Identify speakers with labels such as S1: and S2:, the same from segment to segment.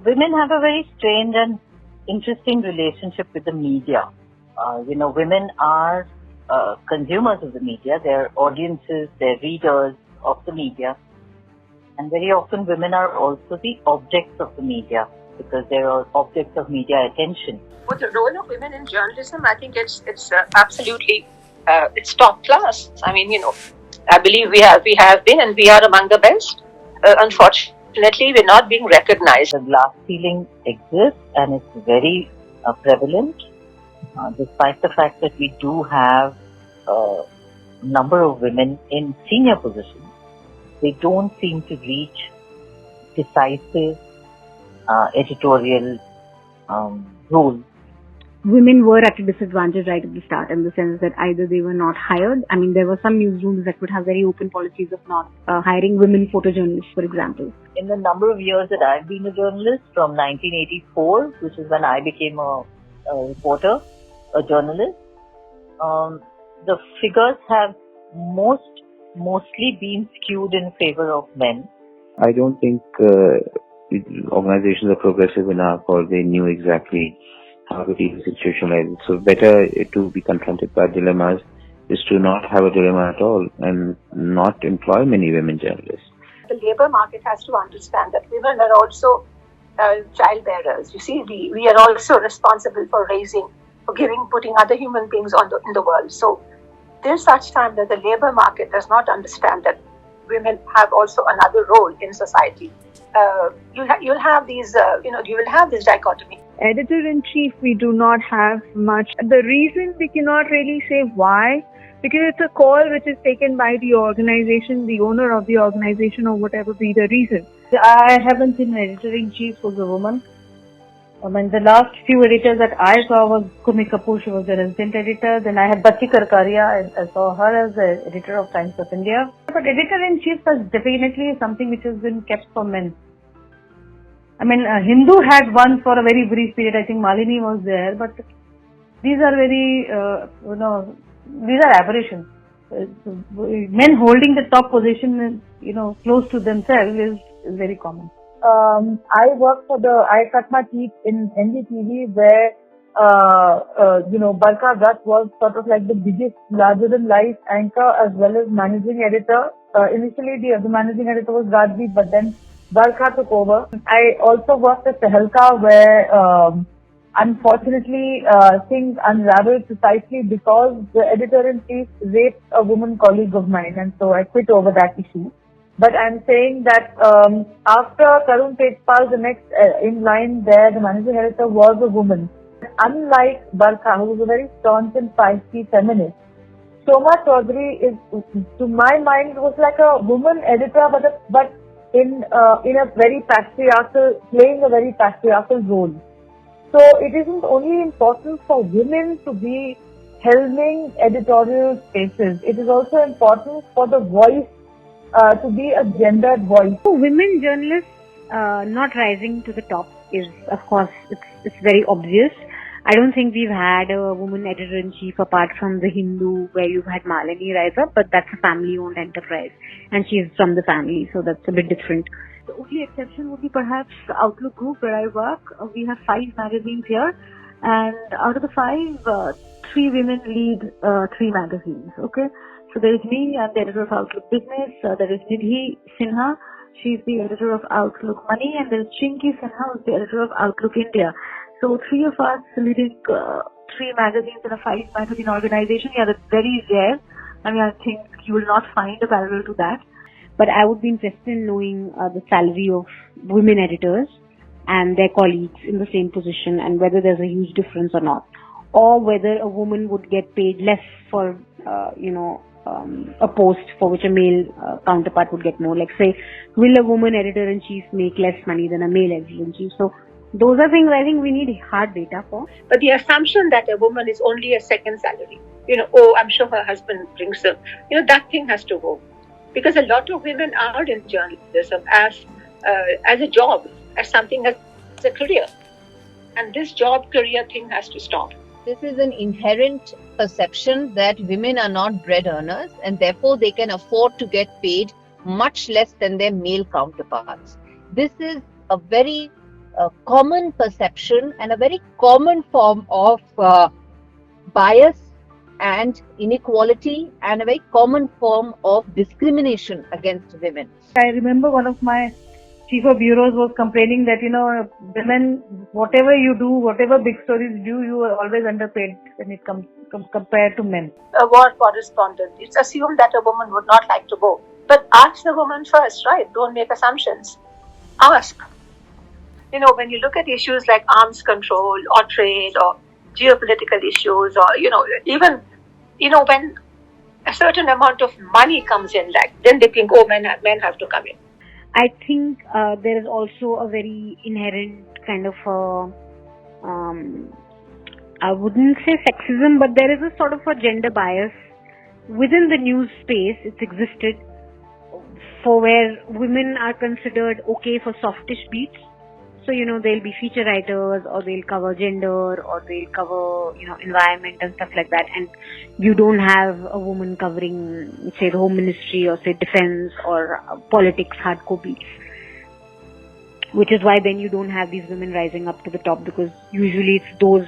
S1: women have a very strange and interesting relationship with the media. Women are consumers of the media. They're audiences, they're readers of the media. And very often women are also the objects of the media because they are objects of media attention.
S2: For the role of women in journalism, I think it's absolutely it's top class. I mean, I believe we have been and we are among the best. Unfortunately, we're not being recognized.
S1: The glass ceiling exists and it's very prevalent, despite the fact that we do have a number of women in senior positions. They don't seem to reach decisive editorial roles.
S3: Women were at a disadvantage right at the start in the sense that either they were not hired. I mean, there were some newsrooms that would have very open policies of not hiring women photojournalists, for example.
S1: In the number of years that I've been a journalist, from 1984, which is when I became a reporter, a journalist, the figures have mostly been skewed in favor of men.
S4: I don't think organizations are progressive enough or they knew exactly how to deal with a situation like this. So better to be confronted by dilemmas is to not have a dilemma at all and not employ many women journalists.
S2: The labor market has to understand that women are also child bearers. You see, we are also responsible for putting other human beings in the world. So there's such time that the labor market does not understand that women have also another role in society. You'll have these, you will have this dichotomy.
S5: Editor-in-chief, we do not have much. The reason we cannot really say why, because it's a call which is taken by the organization, the owner of the organization, or whatever be the reason.
S6: I haven't seen an editor-in-chief who's a woman. I mean, the last few editors that I saw was Kumi Kapoor, she was the resident editor. Then I had Bachchi Karkaria, I saw her as the editor of Times of India. But editor-in-chief is definitely something which has been kept for men. I mean, Hindu had one for a very brief period. I think Malini was there, but these are very, these are aberrations. Men holding the top position, close to themselves is very common.
S7: I cut my teeth in NDTV where, Barkha Dutt was sort of like the biggest, larger than life anchor as well as managing editor. Initially the managing editor was Rajdeep, but then Barkha took over. I also worked at Tehelka where, unfortunately, things unraveled precisely because the editor-in-chief raped a woman colleague of mine, and so I quit over that issue. But I'm saying that after Karun Tejpal, the next in line there, the managing editor was a woman. Unlike Barkha, who was a very staunch and feisty feminist, Shoma Chaudhary is, to my mind, was like a woman editor, but in a very patriarchal, playing a very patriarchal role. So it isn't only important for women to be helming editorial spaces. It is also important for the voice to be a gendered voice.
S3: Women journalists not rising to the top is, of course, it's very obvious. I don't think we've had a woman editor-in-chief apart from the Hindu where you've had Malini rise up, but that's a family-owned enterprise and she's from the family, so that's a bit different. The only exception would be perhaps the Outlook Group where I work. We have 5 magazines here, and out of the 5, 3 women lead 3 magazines, okay? So there is me, I'm the editor of Outlook Business, there is Nidhi Sinha, she's the editor of Outlook Money, and there is Chinky Sinha, who's the editor of Outlook India. So 3 of us leading 3 magazines in a 5 magazine organization, yeah, that's very rare. I mean, I think you will not find a parallel to that. But I would be interested in knowing the salary of women editors and their colleagues in the same position and whether there's a huge difference or not. Or whether a woman would get paid less for, a post for which a male counterpart would get more. Like say, will a woman editor-in-chief make less money than a male editor-in-chief? So those are things I think we need hard data for.
S2: But the assumption that a woman is only a second salary, I'm sure her husband brings her, that thing has to go. Because a lot of women are in journalism as a job, as something as a career. And this job career thing has to stop.
S8: This is an inherent perception that women are not bread earners and therefore they can afford to get paid much less than their male counterparts. This is a very common perception and a very common form of bias and inequality and a very common form of discrimination against women.
S6: I remember one of my chief of bureaus was complaining that, women, whatever you do, whatever big stories do, you are always underpaid when it comes compared to men.
S2: A war correspondent, it's assumed that a woman would not like to go. But ask the woman first, right? Don't make assumptions. Ask. When you look at issues like arms control or trade or geopolitical issues or, even, when a certain amount of money comes in, then they think, men have to come in.
S3: I think there is also a very inherent kind of, I wouldn't say sexism, but there is a sort of a gender bias within the news space. It's existed for where women are considered okay for softish beats. So, they'll be feature writers or they'll cover gender or they'll cover, environment and stuff like that. And you don't have a woman covering, say, the home ministry or, say, defense or politics hardcore beats. Which is why then you don't have these women rising up to the top, because usually it's those,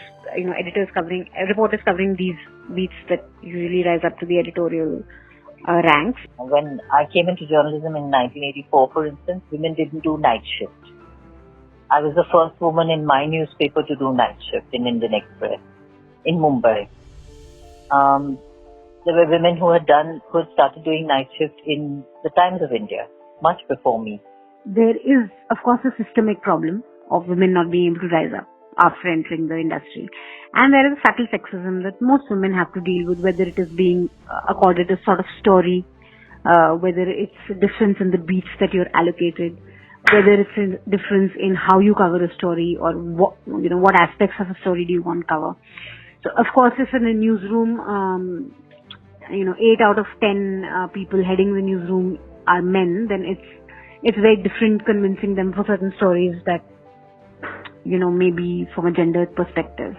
S3: reporters covering these beats that usually rise up to the editorial ranks.
S1: When I came into journalism in 1984, for instance, women didn't do night shift. I was the first woman in my newspaper to do night shift in Indian Express in Mumbai. There were women who had started doing night shift in the Times of India much before me.
S3: There is, of course, a systemic problem of women not being able to rise up after entering the industry. And there is subtle sexism that most women have to deal with, whether it is being accorded a sort of story, whether it's a difference in the beats that you're allocated, whether it's a difference in how you cover a story or what aspects of a story do you want to cover. So, of course, if in a newsroom, 8 out of 10 people heading the newsroom are men, then it's very different convincing them for certain stories that, maybe from a gendered perspective.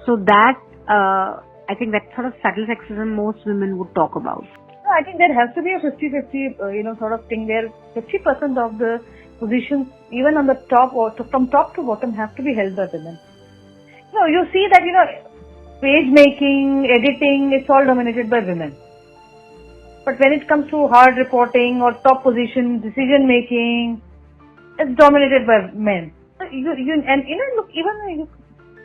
S3: So that, I think that sort of subtle sexism most women would talk about.
S6: I think there has to be a 50-50, sort of thing where 50% of the positions, even on the top or from top to bottom, have to be held by women. You see that, page making, editing, it's all dominated by women. But when it comes to hard reporting or top position, decision making, it's dominated by men. Look, even when you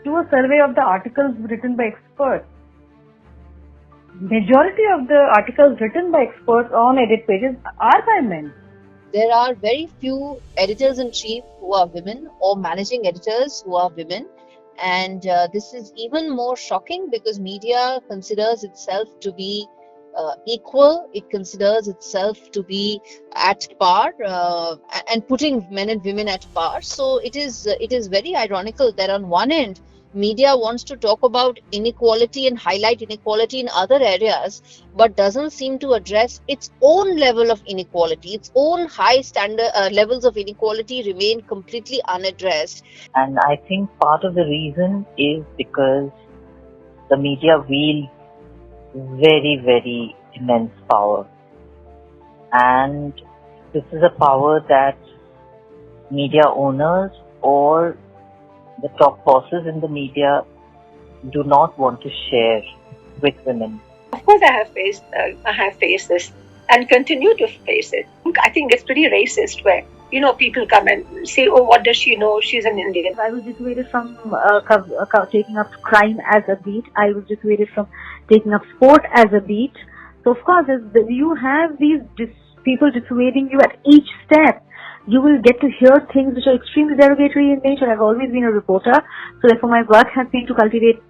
S6: do a survey of the articles written by experts, majority of the articles written by experts on edit pages are by men.
S8: There are very few editors-in-chief who are women or managing editors who are women. And this is even more shocking because media considers itself to be equal. It considers itself to be at par and putting men and women at par. So it is very ironical that on one end, media wants to talk about inequality and highlight inequality in other areas, but doesn't seem to address its own level of inequality. Its own high standard levels of inequality remain completely unaddressed.
S1: And I think part of the reason is because the media wields very, very immense power. And this is a power that media owners or the top bosses in the media do not want to share with women.
S2: Of course, I have faced this and continue to face it. I think it's pretty racist where, people come and say, oh, what does she know? She's an Indian.
S6: I was dissuaded from taking up crime as a beat. I was dissuaded from taking up sport as a beat. So, of course, you have these people dissuading you at each step. You will get to hear things which are extremely derogatory in nature. I've always been a reporter, so therefore my work has been to cultivate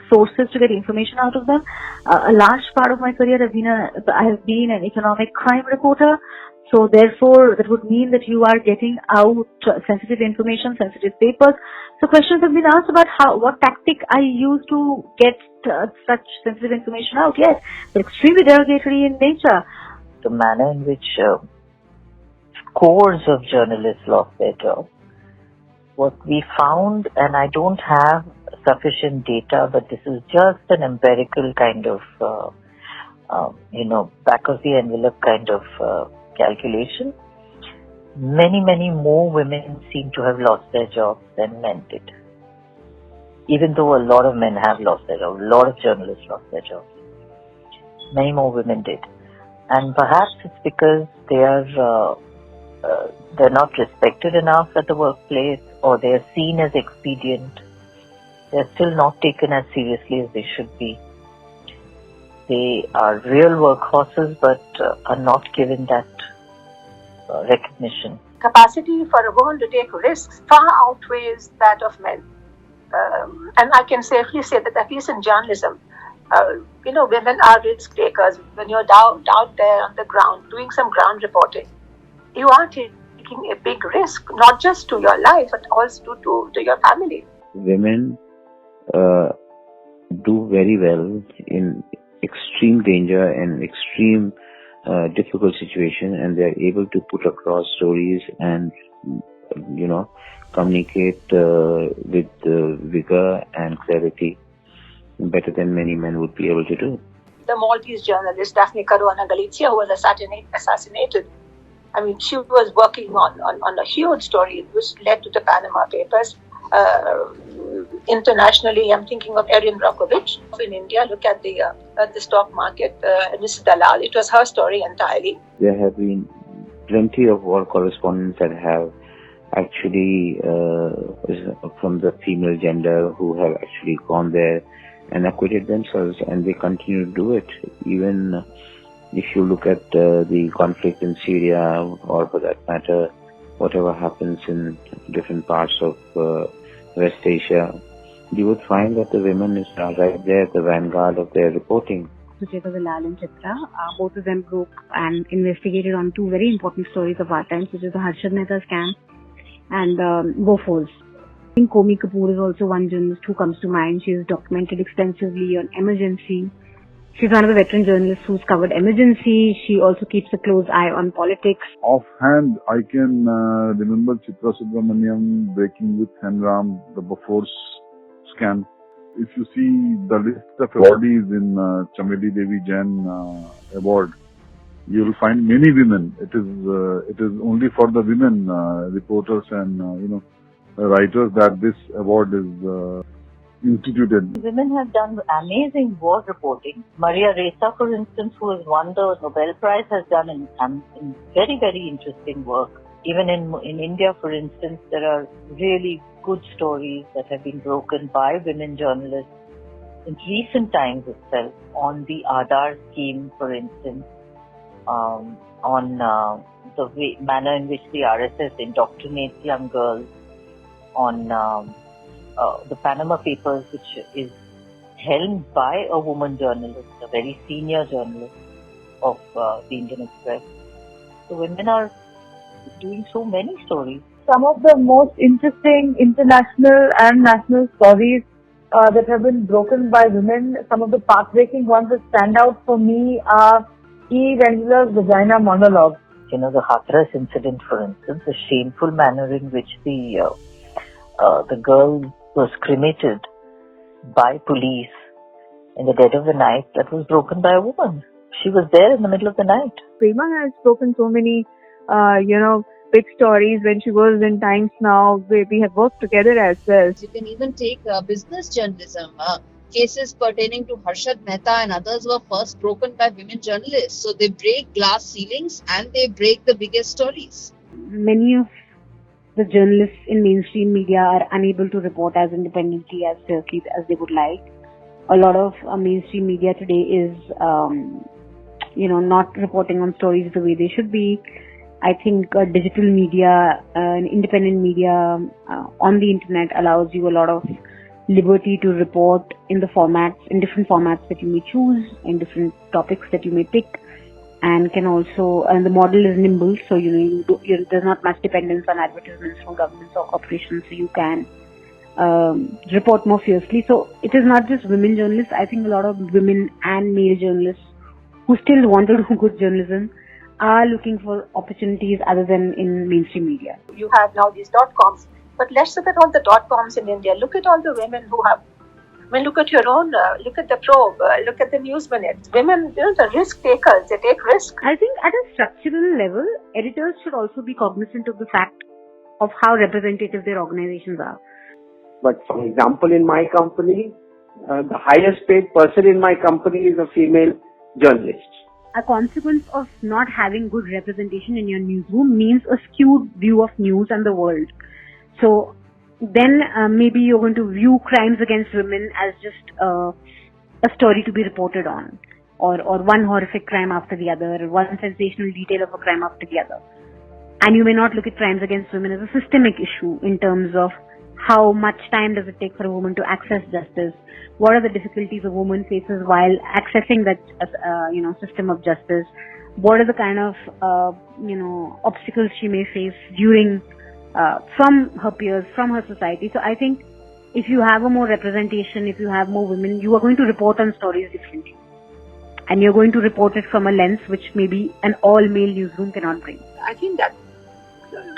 S6: sources to get information out of them. A large part of my career I have been an economic crime reporter, so therefore that would mean that you are getting out sensitive information, sensitive papers. So questions have been asked about what tactic I use to get such sensitive information out. Yes, they're extremely derogatory in nature.
S1: The manner in which scores of journalists lost their jobs. What we found, and I don't have sufficient data, but this is just an empirical kind of, back of the envelope kind of calculation. many more women seem to have lost their jobs than men did. Even though a lot of men have lost their jobs, a lot of journalists lost their jobs, many more women did. And perhaps it's because they're not respected enough at the workplace, or they're seen as expedient. They're still not taken as seriously as they should be. They are real workhorses, but are not given that recognition.
S2: Capacity for a woman to take risks far outweighs that of men. And I can safely say that at least in journalism, women are risk takers. When you're out there on the ground doing some ground reporting, you are taking a big risk, not just to your life, but also to your family.
S4: Women do very well in extreme danger and extreme difficult situation, and they are able to put across stories and communicate with vigor and clarity better than many men would be able to do.
S2: The Maltese journalist Daphne Caruana Galizia, who was assassinated, I mean, she was working on a huge story which led to the Panama Papers. Internationally, I'm thinking of Erin Brockovich in India. Look at the stock market, Mrs. Dalal. It was her story entirely.
S4: There have been plenty of war correspondents that have actually from the female gender who have actually gone there and acquitted themselves, and they continue to do it. Even if you look at the conflict in Syria, or for that matter, whatever happens in different parts of West Asia, you would find that the women is right there at the vanguard of their reporting.
S3: Sucheta Dalal and Chitra, both of them broke and investigated on two very important stories of our times, which is the Harshad Mehta scam and Bofors. I think Komi Kapoor is also one journalist who comes to mind. She has documented extensively on emergency. She's one of the veteran journalists who's covered emergency. She also keeps a close eye on politics.
S9: Offhand, I can remember Chitra Subramaniam breaking with Henram, the Bofors scam. If you see the list of awardees in Chameli Devi Jain award, you will find many women. It is only for the women reporters and writers that this award is instituted.
S1: Women have done amazing war reporting. Maria Ressa, for instance, who has won the Nobel Prize, has done very, very interesting work. Even in India, for instance, there are really good stories that have been broken by women journalists in recent times itself on the Aadhaar scheme, for instance, on the manner in which the RSS indoctrinates young girls, on the Panama Papers, which is helmed by a woman journalist, a very senior journalist of the Indian Express. So women are doing so many stories.
S7: Some of the most interesting international and national stories that have been broken by women, some of the path-breaking ones that stand out for me are Eve Ensler's vagina monologue.
S1: The Hathras incident, for instance, the shameful manner in which the girl was cremated by police in the dead of the night, that was broken by a woman. She was there in the middle of the night.
S5: Prema has spoken so many, big stories when she was in Times Now, where we have worked together as well.
S8: You can even take business journalism. Cases pertaining to Harshad Mehta and others were first broken by women journalists. So they break glass ceilings and they break the biggest stories.
S3: Many of the journalists in mainstream media are unable to report as independently, as fiercely as they would like. A lot of mainstream media today is, not reporting on stories the way they should be. I think digital media and independent media on the internet allows you a lot of liberty to report in different formats that you may choose, in different topics that you may pick, and can also, and the model is nimble, so there's not much dependence on advertisements from governments or corporations, so you can report more fiercely. So it is not just women journalists. I think a lot of women and male journalists who still want to do good journalism are looking for opportunities other than in mainstream media.
S2: You have now these .coms, but let's look at all the .coms in India. Look at all the women who have I mean, look at your own, look at the probe, look at the news minutes. Women, the risk takers, they take risk.
S3: I think at a structural level, editors should also be cognizant of the fact of how representative their organizations are.
S10: But for example, in my company, the highest paid person in my company is a female journalist.
S3: A consequence of not having good representation in your newsroom means a skewed view of news and the world. So then maybe you're going to view crimes against women as just a story to be reported on, or one horrific crime after the other, one sensational detail of a crime after the other. And you may not look at crimes against women as a systemic issue in terms of how much time does it take for a woman to access justice, what are the difficulties a woman faces while accessing that system of justice, what are the kind of obstacles she may face during from her peers, from her society. So I think if you have a more representation, if you have more women, you are going to report on stories differently, and you're going to report it from a lens which maybe an all-male newsroom cannot bring.
S2: I think that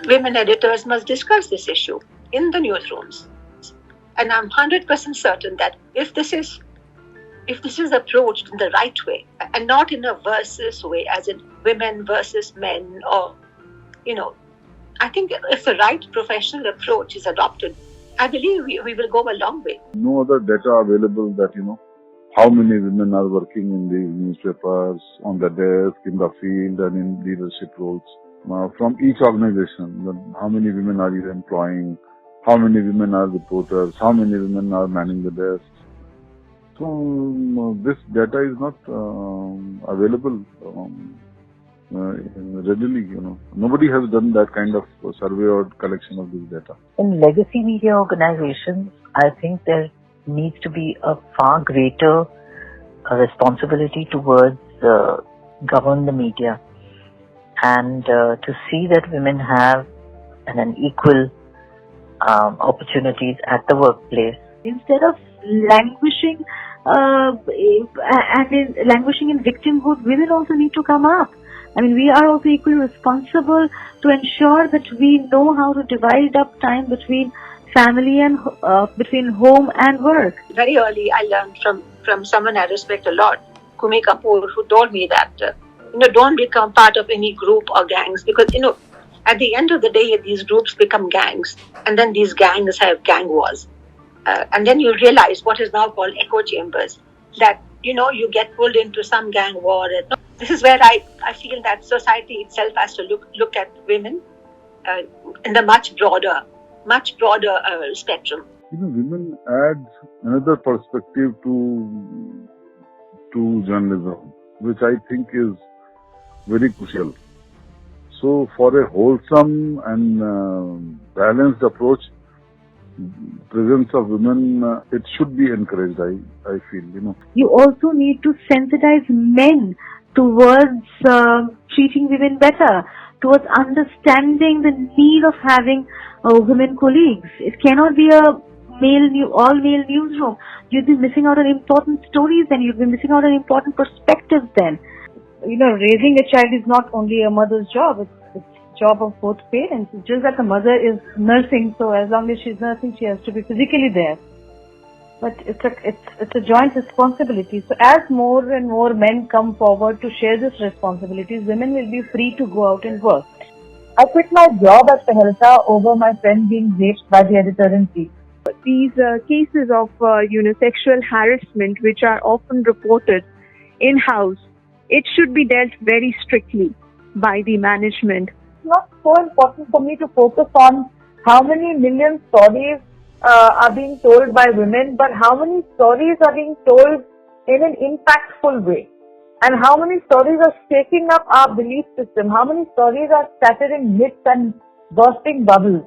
S2: women editors must discuss this issue in the newsrooms, and I'm 100% certain that if this is approached in the right way and not in a versus way, as in women versus men, or I think if the right professional approach is adopted, I believe we will go a long way.
S9: No other data available that how many women are working in these newspapers, on the desk, in the field, and in leadership roles. From each organization, how many women are you employing, how many women are reporters, how many women are manning the desks. So this data is not available readily. Nobody has done that kind of survey or collection of this data.
S1: In legacy media organizations, I think there needs to be a far greater responsibility towards govern the media, and to see that women have an equal opportunities at the workplace.
S6: Instead of languishing in victimhood, women also need to come up. I mean, we are also equally responsible to ensure that we know how to divide up time between family and between home and work.
S2: Very early, I learned from someone I respect a lot, Kumi Kapoor, who told me that don't become part of any group or gangs, because at the end of the day, these groups become gangs, and then these gangs have gang wars, and then you realize what is now called echo chambers, that you get pulled into some gang war. This is where I feel that society itself has to look at women in the much broader spectrum.
S9: Women add another perspective to journalism, which I think is very crucial. So for a wholesome and balanced approach, presence of women, it should be encouraged, I feel.
S6: You also need to sensitize men towards treating women better, towards understanding the need of having women colleagues. It cannot be a all-male newsroom. You'll be missing out on important stories, and you'll be missing out on important perspectives then. Raising a child is not only a mother's job, it's job of both parents. It's just that the mother is nursing, so as long as she's nursing, she has to be physically there. But it's a joint responsibility. So as more and more men come forward to share this responsibilities, women will be free to go out and work.
S7: I quit my job at Sahelta over my friend being raped by the editor-in-chief.
S5: These cases of sexual harassment, which are often reported in-house, it should be dealt very strictly by the management.
S7: It's not so important for me to focus on how many million stories are being told by women, but how many stories are being told in an impactful way, and how many stories are shaking up our belief system, how many stories are scattering myths and bursting bubbles.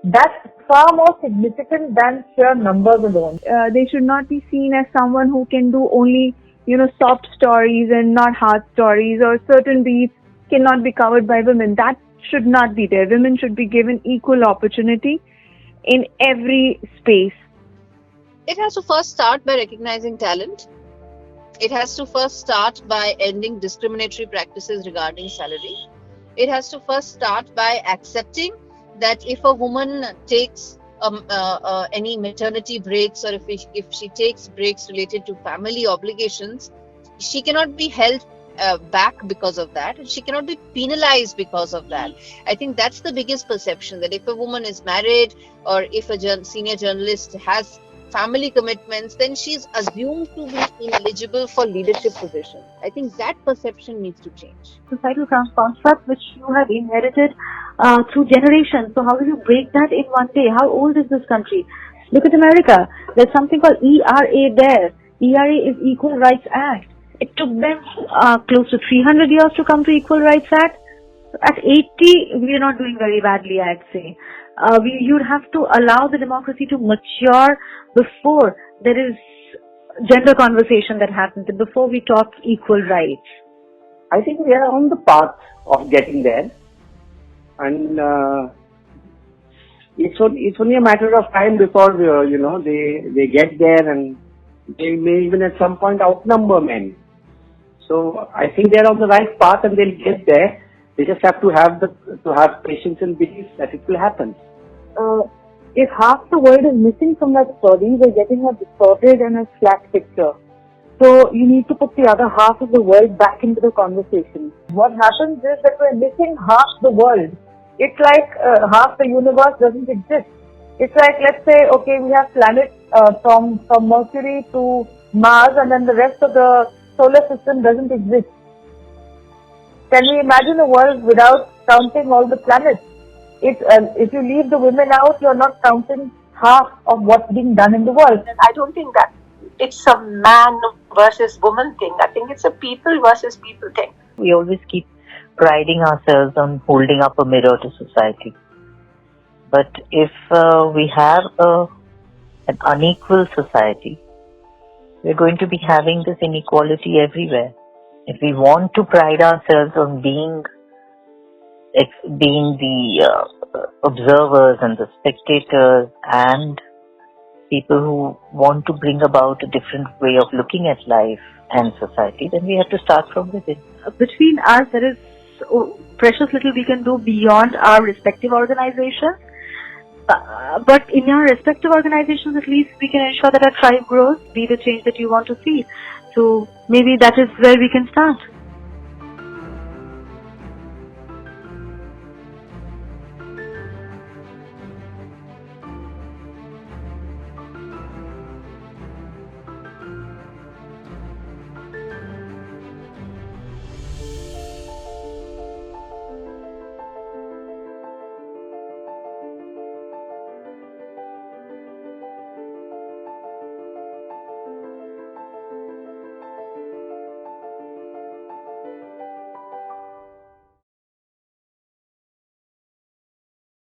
S7: That's far more significant than sheer numbers alone.
S5: They should not be seen as someone who can do only soft stories and not hard stories, or certain beats cannot be covered by women. That should not be there. Women should be given equal opportunity in every space.
S8: It has to first start by recognizing talent. It has to first start by ending discriminatory practices regarding salary. It has to first start by accepting that if a woman takes any maternity breaks, or if she takes breaks related to family obligations, she cannot be held back because of that, and she cannot be penalized because of that. I think that's the biggest perception, that if a woman is married or if a senior journalist has family commitments, then she's assumed to be ineligible for leadership positions. I think that perception needs to change.
S6: Societal construct which you have inherited through generations. So how do you break that in one day? How old is this country? Look at America. There's something called ERA there. ERA is Equal Rights Act. It took them close to 300 years to come to Equal Rights Act. At 80, we are not doing very badly, I'd say. You'd have to allow the democracy to mature before there is gender conversation that happens, and before we talk equal rights.
S10: I think we are on the path of getting there, and it's only a matter of time before they get there, and they may even at some point outnumber men. So I think they're on the right path, and they'll get there. They just have to have patience and belief that it will happen.
S7: If half the world is missing from that story, we're getting a distorted and a flat picture. So you need to put the other half of the world back into the conversation. What happens is that we're missing half the world. It's like half the universe doesn't exist. It's like, let's say, okay, we have planets from Mercury to Mars, and then the rest of the solar system doesn't exist. Can we imagine a world without counting all the planets? If you leave the women out, you're not counting half of what's being done in the world.
S2: And I don't think that it's a man versus woman thing. I think it's a people versus people thing.
S1: We always keep priding ourselves on holding up a mirror to society. But if we have an unequal society, we're going to be having this inequality everywhere. If we want to pride ourselves on being the observers and the spectators and people who want to bring about a different way of looking at life and society, then we have to start from within.
S6: Between us, there is precious little we can do beyond our respective organizations. But in our respective organizations, at least we can ensure that our tribe grows, be the change that you want to see. So maybe that is where we can start.